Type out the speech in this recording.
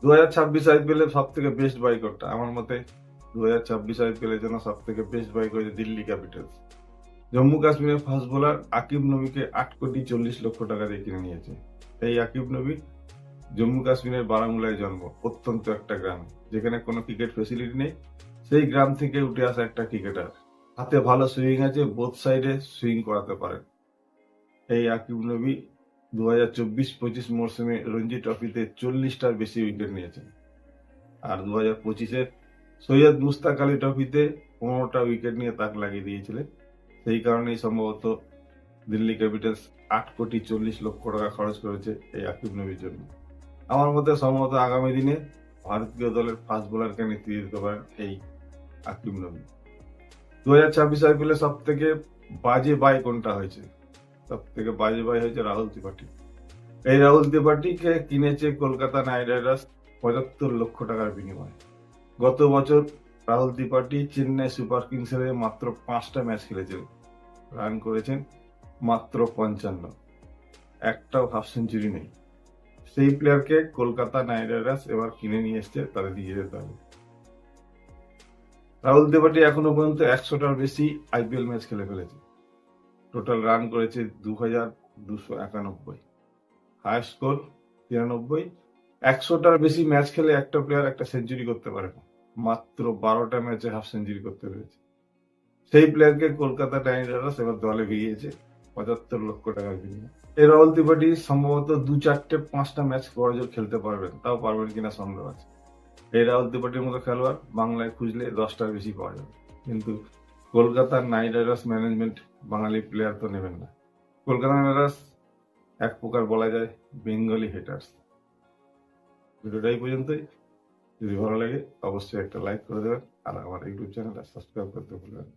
2026 IPL এর সব থেকে বেস্ট বাই কোনটা? আমার মতে 2026 আইপিএল এর জন্য সব থেকে বেস্ট বাই করেছে দিল্লি ক্যাপিটালস। জম্মু কাশ্মীরের ফাস্ট বোলার আকিব নবীকে 8 কোটি 40 লক্ষ টাকা দিয়ে কিনে নিয়েছে। এই আকিব নবী জম্মু কাশ্মীরের বারামুলায় জন্ম, অত্যন্ত একটা গ্রাম যেখানে কোনো ক্রিকেট ফেসিলিটি নেই। সেই গ্রাম থেকে উঠে আসা একটা ক্রিকেটার, হাতে ভালো সুইং আছে, বোথ সাইডে সুইং করাতে পারে। এই আকিব নবী 2024-25 মরশুমে রঞ্জি ট্রফিতে 40টার বেশি উইকেট নিয়েছেন, আর 2025-এর সৈয়দ মুস্তাক আলী ট্রফিতে 15টা উইকেট নিয়ে তাক লাগিয়ে দিয়েছিলেন। সেই কারণেই সম্ভবত দিল্লি ক্যাপিটালস 8 কোটি 40 লক্ষ টাকা খরচ করেছে এই আকিব নবীর জন্য। আমার মতে সম্ভবত আগামী দিনে ভারতীয় দলের ফাস্ট বোলারকে নেতৃত্ব দিতে পারেন এই আকিব নবী। 2026 আইপিএলে সব থেকে বাজে বাই কোনটা হয়েছে? সব থেকে বাজে বাই হয়েছে রাহুল ত্রিপাঠী। এই রাহুল ত্রিপাঠীকে কিনেছে কলকাতা নাইট রাইডার্স 75 লক্ষ টাকার বিনিময়ে। গত বছর রাহুল ত্রিপাঠী চেন্নাই সুপার কিংসের হয়ে মাত্র 5টা ম্যাচ খেলেছেন, রান করেছেন মাত্র 55, একটাও হাফ সেঞ্চুরি নেই। সেই প্লেয়ারকে কলকাতা নাইট রাইডার্স এবার কিনে নিয়ে এসছে তাদের নিজেদের দলে। রাহুল ত্রিপাঠী এখনো পর্যন্ত 100টার বেশি আইপিএল ম্যাচ খেলে ফেলেছে। টোটাল রান করেছে 2291, হাইস্ট স্কোর 93। 100টার বেশি ম্যাচ খেলে একটা প্লেয়ার একটা সেঞ্চুরি করতে পারে না, মাত্র 12টা ম্যাচে হাফ সেঞ্চুরি করতে পেরেছে। সেই প্লেয়ারকে কলকাতা নাইট রাইডার্স এবার দলে ভিড়িয়েছে 75 লক্ষ টাকার বিনিময়ে। এই রাহুল ত্রিপাঠী সম্ভবত 2-4-5টা ম্যাচ বড়জোর খেলতে পারবেন, তাও পারবেন কিনা সন্দেহ আছে। এই রাহুল ত্রিপাঠীর মতো খেলোয়াড় বাংলায় খুঁজলে 10টার বেশি পাওয়া যাবে, কিন্তু কলকাতার নাইট রাইডার্স ম্যানেজমেন্ট বাঙালি প্লেয়ার তো নেবেন না। কলকাতা নাইট রাইডার্স এক প্রকার বলা যায় বেঙ্গলি হেটার্স। ভিডিওটা এই পর্যন্তই। যদি ভালো লাগে অবশ্যই একটা লাইক করে দেবেন, আর আমার ইউটিউব চ্যানেলটা সাবস্ক্রাইব করতে ভুলবেন না।